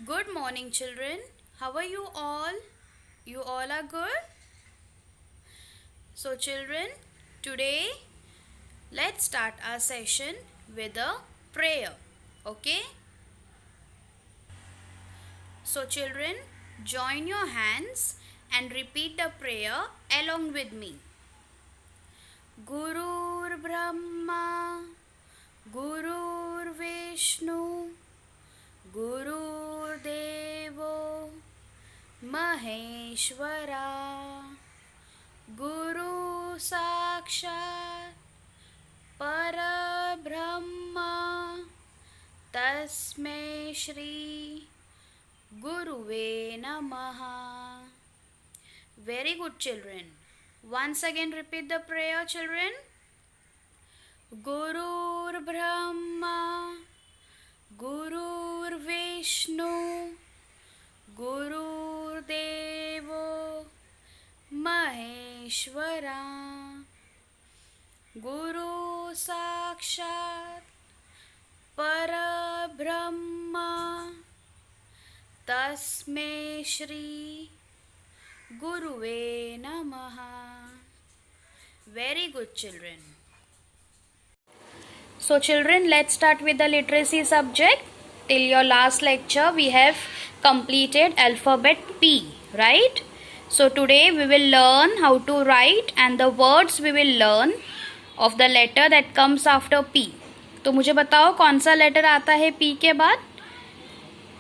Good morning, children. How are you all? You all are good? So, children, today let's start our session with a prayer. Okay? So, children, join your hands and repeat the prayer along with me. Gurur Brahma, Gurur Vishnu, Gurur Devo Maheshwara गुरु साक्षात् परब्रह्म तस्मै श्री गुरुवे नमः. Very good, children. Once again repeat the prayer, children. Gurur Brahma, Gurur Vishnu, गुरुर्देवो महेश्वरा गुरु साक्षात् परब्रह्म तस्मै श्री गुरुवे नमः. Very good, children. So, children, let's start with the literacy subject. Till your last lecture we have completed alphabet P, right? So today we will learn how to write and the words we will learn of the letter that comes after P. तो मुझे बताओ कौन सा letter आता है P के बाद?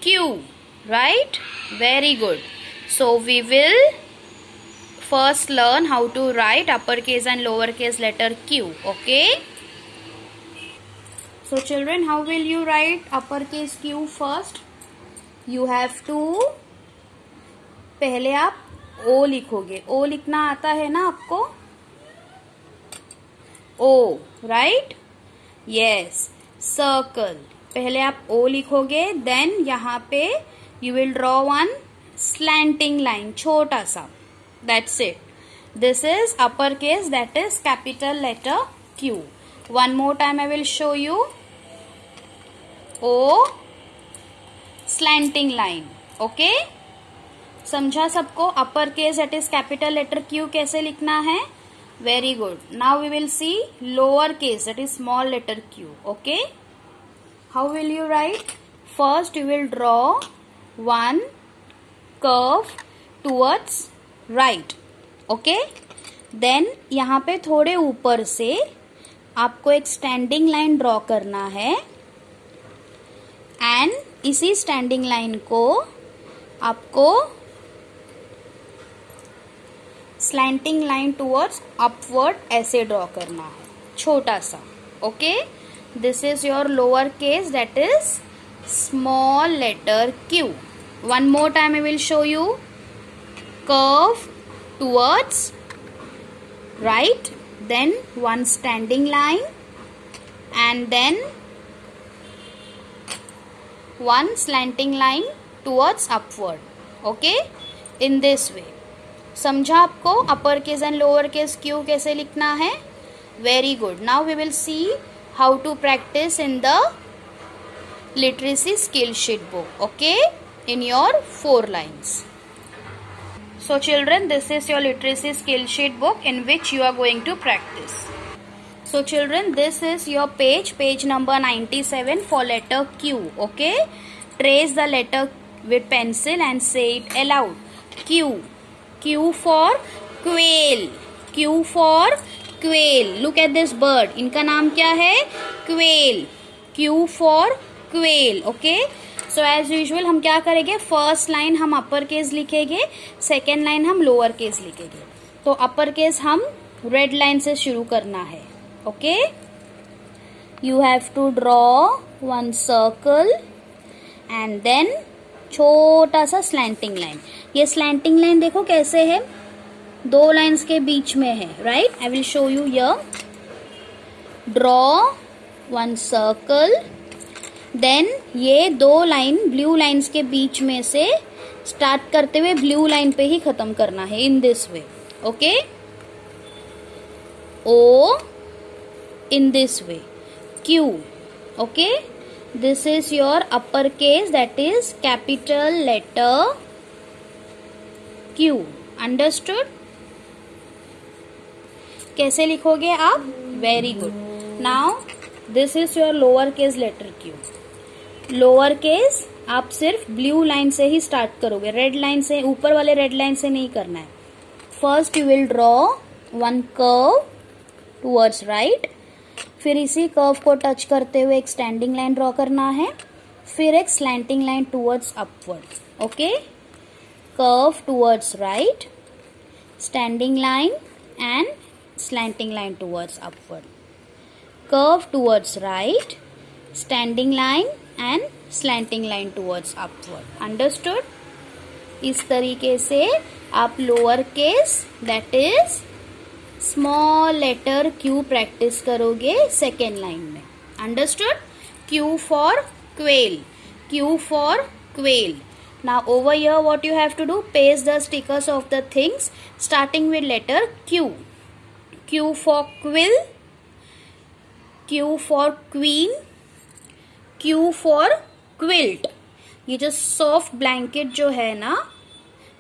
Q, right? Very good. So we will first learn how to write uppercase and lowercase letter Q, okay? So children, how will you write uppercase Q first? You have to, पहले आप O लिखोगे. O लिखना आता है ना आपको? O, right? Yes. Circle. पहले आप O लिखोगे. Then यहाँ पे you will draw one slanting line, छोटा सा. That's it. This is uppercase, that is capital letter Q. One more time I will show you. O slanting line. Okay? समझा सबको? Upper case that is capital letter Q कैसे लिखना है? Very good. Now we will see lower case that is small letter Q. Okay? How will you write? First you will draw one curve towards right. Okay? Then यहाँ पे थोड़े ऊपर से आपको एक स्टैंडिंग लाइन ड्रॉ करना है and इसी स्टैंडिंग लाइन को आपको स्लैंटिंग लाइन टूवर्ड्स अपवर्ड ऐसे ड्रॉ करना है, छोटा सा. Okay? This is your lower case that is small letter Q. One more time I will show you. Curve towards right, then one standing line and then one slanting line towards upward. Okay? In this way. समझा आपको upper case and lower case Q कैसे लिखना है? Very good. Now we will see how to practice in the literacy skill sheet book. Okay? In your 4 lines. So children, this is your literacy skill sheet book in which you are going to practice. So children, this is your page number 97 for letter Q. Okay? Trace the letter with pencil and say it aloud. Q. Q for quail. Q for quail. Look at this bird. इनका नाम क्या है? Quail. Q for quail. Okay? So as usual हम क्या करेंगे? First line हम upper case लिखेंगे, second line हम लोअर केस लिखेंगे. तो अपर केस हम रेड लाइन से शुरू करना है. Okay? You have to draw one circle and then छोटा सा slanting line. ये slanting line देखो कैसे है? 2 lines के बीच में है, right? I will show you here. Draw one circle. Then ये 2 line blue lines के बीच में से start करते हुए blue line पे ही खत्म करना है. In this way. Okay? O in this way. Q. Okay? This is your uppercase, that is capital letter Q. Understood? कैसे लिखोगे आप? Very good. Now this is your lower case letter Q. Lower case आप सिर्फ blue line से ही start करोगे, red line से, ऊपर वाले रेड लाइन से नहीं करना है. First you will draw one curve towards right, फिर इसी कर्व को टच करते हुए एक स्टैंडिंग लाइन ड्रॉ करना है, फिर एक slanting line towards upward. Okay, curve towards right, standing line and slanting line towards upward. Curve towards right, standing line and slanting line towards upward. Understood? इस तरीके से आप lower case that is small letter Q practice करोगे second line में. Understood? Q for quail, Q for quail. Now over here what you have to do, paste the stickers of the things starting with letter Q. Q for quill, Q for queen, Q for quilt. ये जो soft blanket जो है ना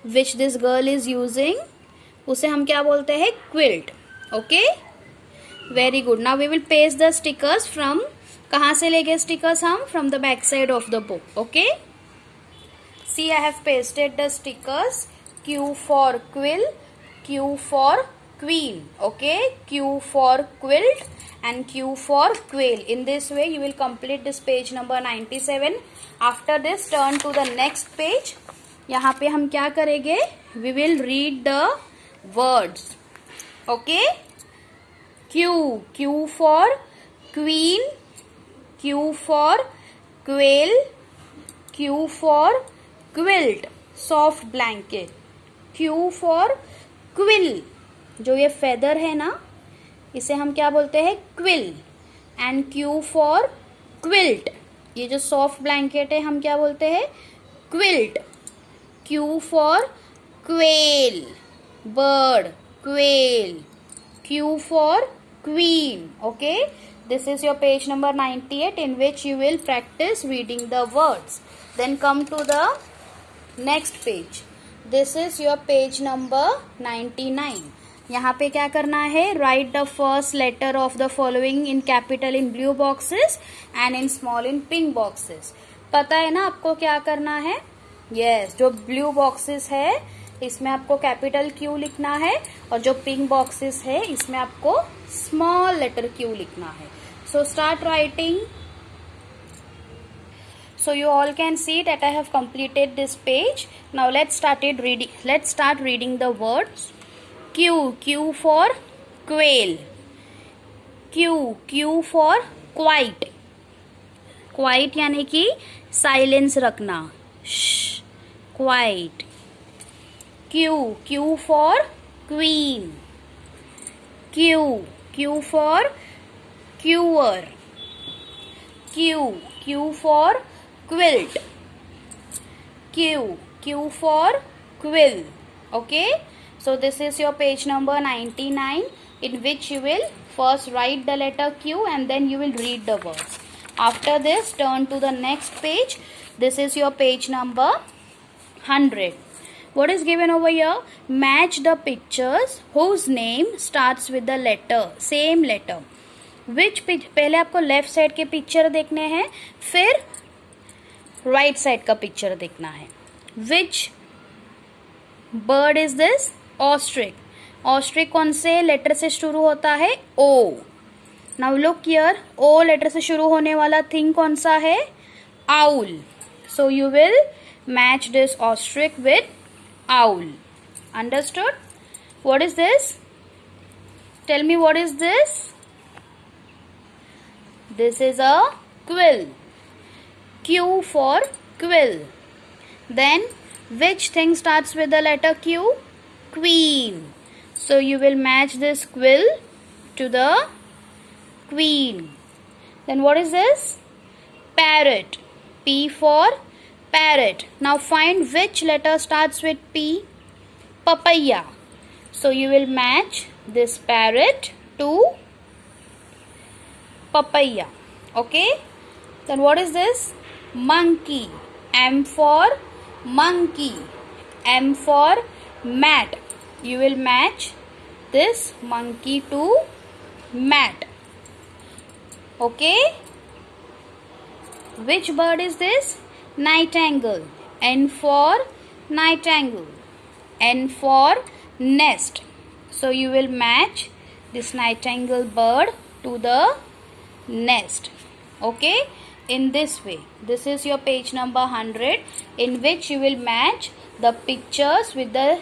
which this girl is using, उसे हम क्या बोलते हैं? Quilt. Okay, very good. Now we will paste the stickers from, कहाँ से लेंगे स्टिकर्स हम? From the back side of the book. Okay, see I have pasted the stickers. Q for quill, Q for queen. Okay, Q for quilt and Q for quail. In this way you will complete this page number 97. After this turn to the next page. यहाँ पे हम क्या करेंगे? We will read the words. Okay, Q, Q for queen, Q for quail, Q for quilt, soft blanket. Q for quill, जो ये feather है ना इसे हम क्या बोलते हैं? Quill. And Q for quilt, ये जो सॉफ्ट ब्लैंकेट है हम क्या बोलते हैं? Quilt. Q for quail, bird, quail. Q for queen. Okay, this is your page number 98 in which you will practice reading the words. Then come to the next page. This is your page number 99. यहाँ पे क्या करना है? Write the first letter of the following in capital in blue boxes and in small in pink boxes. पता है ना आपको क्या करना है? यस, जो ब्लू बॉक्सेस है इसमें आपको कैपिटल क्यू लिखना है और जो पिंक बॉक्सेस है इसमें आपको स्मॉल लेटर क्यू लिखना है. So start writing. So you all can see that I have completed this page. Now let's start reading the words. Q, Q for quail. Q, Q for quiet. Quiet यानी कि silence रखना. Shh, quiet. Q, Q for queen. Q, Q for queer. Q, Q for quilt. Q, Q for quill. Okay, so this is your page number 99 in which you will first write the letter Q and then you will read the words. After this turn to the next page. This is your page number 100. What is given over here? Match the pictures whose name starts with the letter, same letter. Which पहले आपको left side के picture देखने हैं, फिर right side का picture देखना है. Which bird is this? Ostrich. Ostrich कौन से लेटर से शुरू होता है? O. Now look here, O letter से शुरू होने वाला थिंग कौन सा है? Owl. So you will match this ostrich with owl. Understood? What is this? Tell me what is this? This is a quill. Q for quill. Then which thing starts with the letter Q? Queen. So you will match this quill to the queen. Then what is this? Parrot. P for parrot. Now find which letter starts with P? Papaya. So you will match this parrot to papaya. Okay, Then what is this? Monkey. M for monkey. M for mat. You will match this monkey to mat. Okay? Which bird is this? Nightingale. N for nightingale. N for nest. So you will match this nightingale bird to the nest. Okay? In this way. This is your page number 100, in which you will match the pictures with the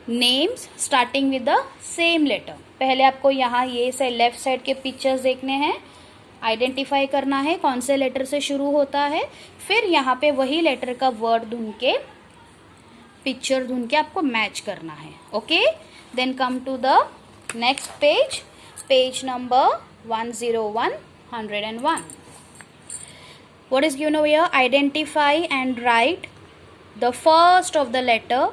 names starting with the same letter. पहले आपको यहाँ ये से left side के pictures देखने हैं, identify करना है कौन से लेटर से शुरू होता है, फिर यहाँ पे वही लेटर का वर्ड ढूंढ के पिक्चर ढूंढ के आपको मैच करना है. Okay, then come to the next page, page number 101, 101. What is given over here? Identify and write the first of the letter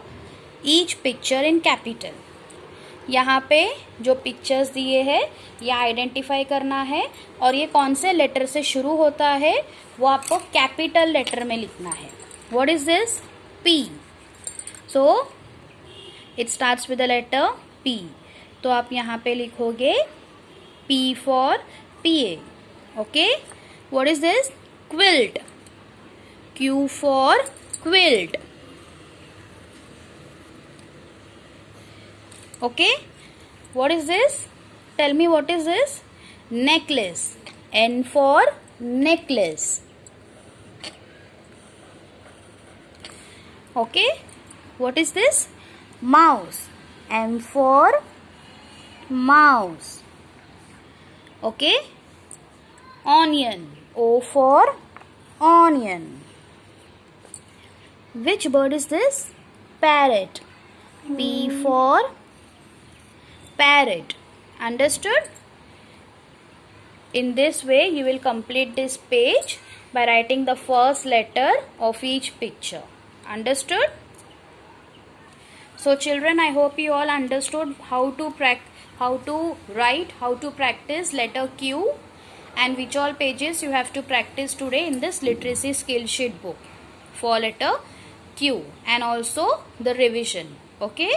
each picture in capital. यहाँ पे जो पिक्चर्स दिए हैं ये आइडेंटिफाई करना है और ये कौन से लेटर से शुरू होता है वो आपको कैपिटल लेटर में लिखना है. What is this? P. So it starts with the letter P. तो आप यहाँ पे लिखोगे P for PA. Okay. What is this? Quilt. Q for quilt. Okay. What is this? Tell me what is this? Necklace. N for necklace. Okay. What is this? Mouse. M for mouse. Okay. Onion. O for onion. Which bird is this? Parrot. P for parrot. Understood? In this way you will complete this page by writing the first letter of each picture. Understood? So children, I hope you all understood how to write, how to practice letter Q, and which all pages you have to practice today in this literacy skill sheet book for letter Q, and also the revision. Okay?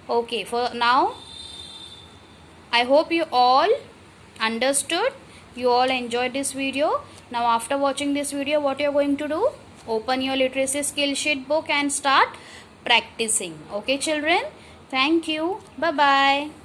Okay, for now I hope you all understood, you all enjoyed this video. Now after watching this video, what you are going to do? Open your literacy skill sheet book and start practicing. Okay children? Thank you. Bye bye.